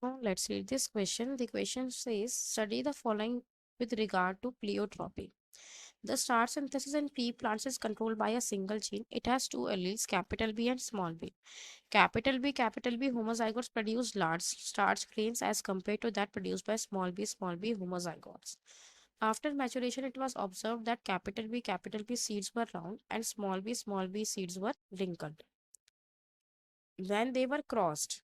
Now, let's read this question. The question says, study the following with regard to pleiotropy. The star synthesis in pea plants is controlled by a single gene. It has two alleles, capital B and small b. Capital B homozygotes produce large starch grains as compared to that produced by small b homozygotes. After maturation, it was observed that capital B seeds were round and small b seeds were wrinkled. When they were crossed,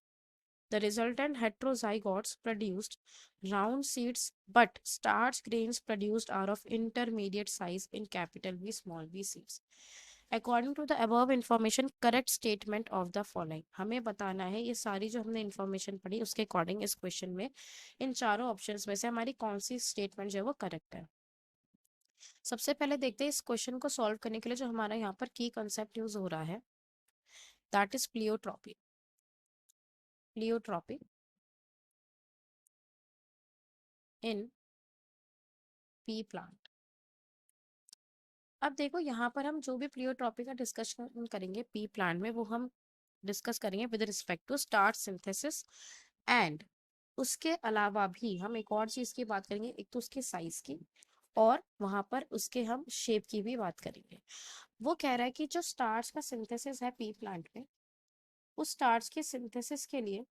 the resultant heterozygotes produced round seeds, but starch grains produced are of intermediate size in capital B small b seeds. According to the above information, correct statement of the following. हमें बताना है ये सारी जो हमने information पढ़ी उसके according इस क्वेश्चन में इन चारों ऑप्शंस में से हमारी कौन सी स्टेटमेंट जो है वो करेक्ट है। सबसे पहले देखते हैं इस क्वेश्चन को सॉल्व करने के लिए जो हमारा यहाँ पर की कंसेप्ट यूज हो रहा है, that is pleiotropy. Pleiotropy in P plant. अब देखो यहाँ पर हम जो भी प्लियोट्रॉपी का डिस्कशन करेंगे पी प्लांट में वो हम डिस्कस करेंगे with respect to starch synthesis and उसके अलावा भी हम एक और चीज की बात करेंगे, एक तो उसके साइज की और वहां पर उसके हम शेप की भी बात करेंगे। वो कह रहा है कि जो स्टार्च का सिंथेसिस है पी प्लांट में, उस स्टार्च के सिंथेसिस के लिए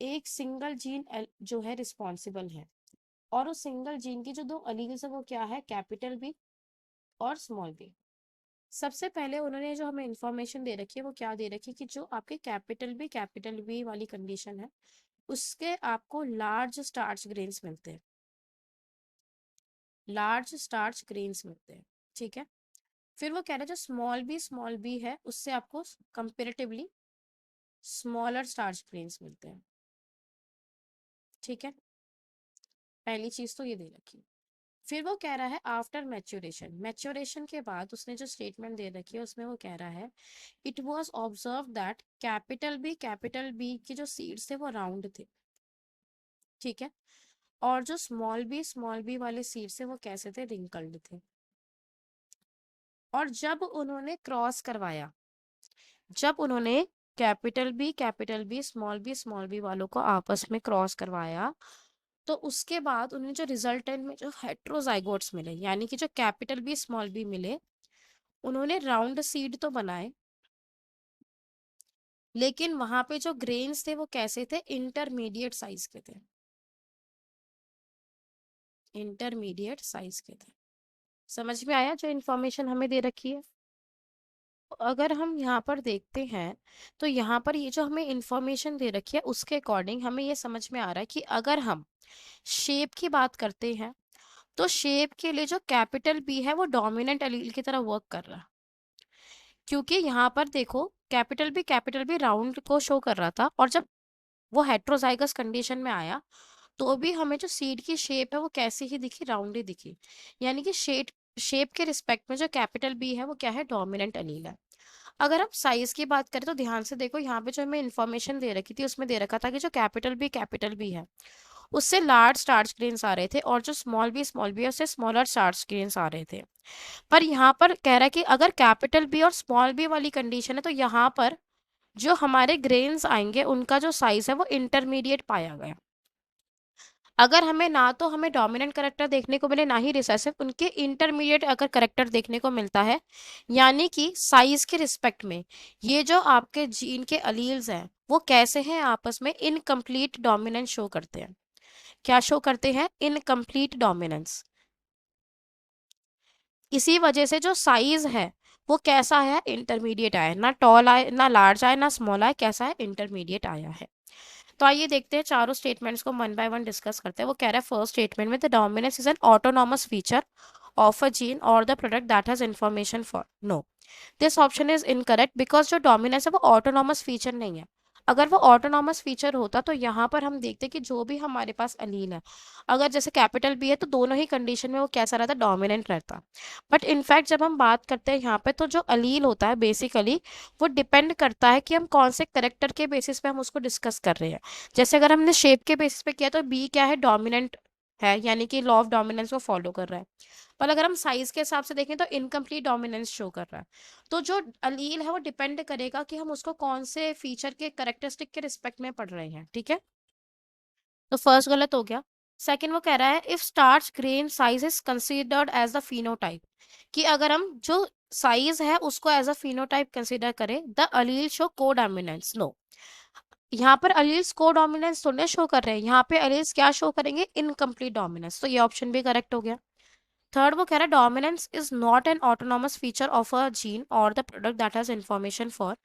एक सिंगल जीन जो है रिस्पॉन्सिबल है और उस सिंगल जीन की जो दो अलील्स है वो क्या है, कैपिटल बी और स्मॉल बी। सबसे पहले उन्होंने जो हमें इंफॉर्मेशन दे रखी है वो क्या दे रखी है कि जो आपके कैपिटल बी वाली कंडीशन है उसके आपको लार्ज स्टार्च ग्रेन्स मिलते हैं, लार्ज स्टार्च ग्रेन्स मिलते हैं। ठीक है, फिर वो कह रहे हैं जो स्मॉल बी है उससे आपको कंपेरेटिवली स्मॉलर स्टार्च ग्रेन्स मिलते हैं। ठीक है, पहली चीज तो ये दे रखी है। फिर वो कह रहा है आफ्टर मैच्योरेशन के बाद उसने जो स्टेटमेंट दे रखी है उसमें वो कह रहा है it was observe that capital B के जो सीड्स थे वो राउंड थे। ठीक है, और जो स्मॉल बी वाले सीड्स थे वो कैसे थे, रिंकल्ड थे। और जब उन्होंने क्रॉस करवाया, जब उन्होंने कैपिटल बी स्मॉल बी वालों को आपस में क्रॉस करवाया तो उसके बाद उन्हें जो रिजल्टेंट में जो हेट्रोजाइगोट्स मिले यानी कि जो कैपिटल बी स्मॉल बी मिले, उन्होंने राउंड सीड तो बनाए लेकिन वहां पे जो ग्रेन्स थे वो कैसे थे, इंटरमीडिएट साइज के थे, इंटरमीडिएट साइज के थे। समझ में आया जो इन्फॉर्मेशन हमें दे रखी है। अगर हम यहाँ पर देखते हैं तो यहाँ पर ये जो हमें इंफॉर्मेशन दे रखी है उसके अकॉर्डिंग हमें ये समझ में आ रहा है कि अगर हम शेप की बात करते हैं तो शेप के लिए जो कैपिटल बी है वो डोमिनेंट एलील की तरह वर्क कर रहा है, क्योंकि यहाँ पर देखो कैपिटल बी राउंड को शो कर रहा था और जब वो हेट्रोजाइगस कंडीशन में आया तो भी हमें जो सीड की शेप है वो कैसी ही दिखी, राउंड ही दिखी। यानी कि शेप के रिस्पेक्ट में जो कैपिटल बी है वो क्या है, डोमिनेंट एलील है। अगर आप साइज की बात करें तो ध्यान से देखो यहाँ पे जो हमें इन्फॉर्मेशन दे रखी थी उसमें दे रखा था कि जो कैपिटल बी है उससे लार्ज स्टार्च ग्रेन्स आ रहे थे और जो स्मॉल बी है उससे स्मॉलर स्टार्च ग्रेन्स आ रहे थे। पर यहाँ पर कह रहा है कि अगर कैपिटल बी और स्मॉल बी वाली कंडीशन है तो यहाँ पर जो हमारे ग्रेन्स आएंगे उनका जो साइज है वो इंटरमीडिएट पाया गया। अगर हमें ना तो हमें डोमिनेंट करेक्टर देखने को मिले ना ही रिसेसिव, उनके इंटरमीडिएट अगर करेक्टर देखने को मिलता है यानी कि साइज के रिस्पेक्ट में ये जो आपके जीन के अलील्स हैं वो कैसे हैं, आपस में इनकम्प्लीट डोमिनेंस शो करते हैं। क्या शो करते हैं, इनकम्प्लीट डोमिनेंस। इसी वजह से जो साइज है वो कैसा है, इंटरमीडिएट आया, ना टॉल आए ना लार्ज आए ना स्मॉल आए, कैसा है, इंटरमीडिएट आया है। तो आइए देखते हैं चारों स्टेटमेंट्स को वन बाय वन डिस्कस करते हैं। वो कह रहा है फर्स्ट स्टेटमेंट में the dominance is an autonomous feature of a gene और the product that has information for no, this option is incorrect because जो डोमिनेंस है वो ऑटोनॉमस फीचर नहीं है। अगर वो ऑटोनॉमस फीचर होता तो यहाँ पर हम देखते कि जो भी हमारे पास अलील है, अगर जैसे कैपिटल बी है तो दोनों ही कंडीशन में वो कैसा रहता, डोमिनेंट रहता। बट इनफैक्ट जब हम बात करते हैं यहाँ पे तो जो अलील होता है बेसिकली वो डिपेंड करता है कि हम कौन से करेक्टर के बेसिस पे हम उसको डिस्कस कर रहे हैं। जैसे अगर हमने शेप के बेसिस पे किया तो बी क्या है, डोमिनेंट है यानी कि लॉ ऑफ डोमिनेंस को फॉलो कर रहा है। पर अगर हम साइज के हिसाब से देखें तो इनकम्प्लीट डोमिनेंस शो कर रहा है। तो जो अलील है वो डिपेंड करेगा कि हम उसको कौन से फीचर के करेक्टरिस्टिक के रिस्पेक्ट में पढ़ रहे हैं। ठीक है, तो फर्स्ट गलत हो गया। सेकंड वो कह रहा है if starch grain size is considered as the phenotype, कि अगर हम जो साइज है उसको एज अ फिनोटाइप कंसीडर करें, the allele show codominance. No, यहाँ पर अलील्स कोडोमिनेंस थोड़े शो कर रहे हैं, यहाँ पे अलील्स क्या शो करेंगे, इनकम्प्लीट डोमिनेंस। तो ये ऑप्शन भी करेक्ट हो गया। थर्ड वो कह रहा है dominance is not an autonomous feature of a gene और the product that has information for,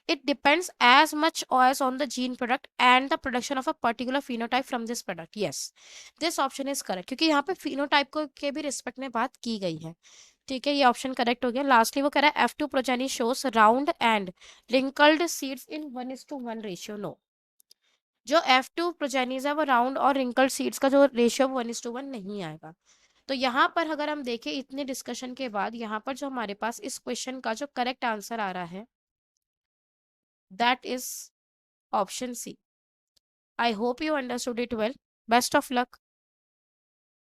it depends as much as on the gene product and the production of a particular phenotype from this product. Yes, this option is correct, क्योंकि यहाँ पे phenotype को के भी respect में बात की गई है। ठीक है, ये ऑप्शन करेक्ट हो गया। लास्टली वो कह रहा है F2 progeny shows round and wrinkled seeds in 1:1 ratio. No, जो F2 प्रोजेनीज है वो राउंड और रिंकल्ड सीड्स का जो रेशियो 1:1 नहीं आएगा। तो यहाँ पर अगर हम देखें इतने डिस्कशन के बाद, यहाँ पर जो हमारे पास इस क्वेश्चन का जो करेक्ट आंसर आ रहा है, that is option C. I hope you understood it well. Best of luck.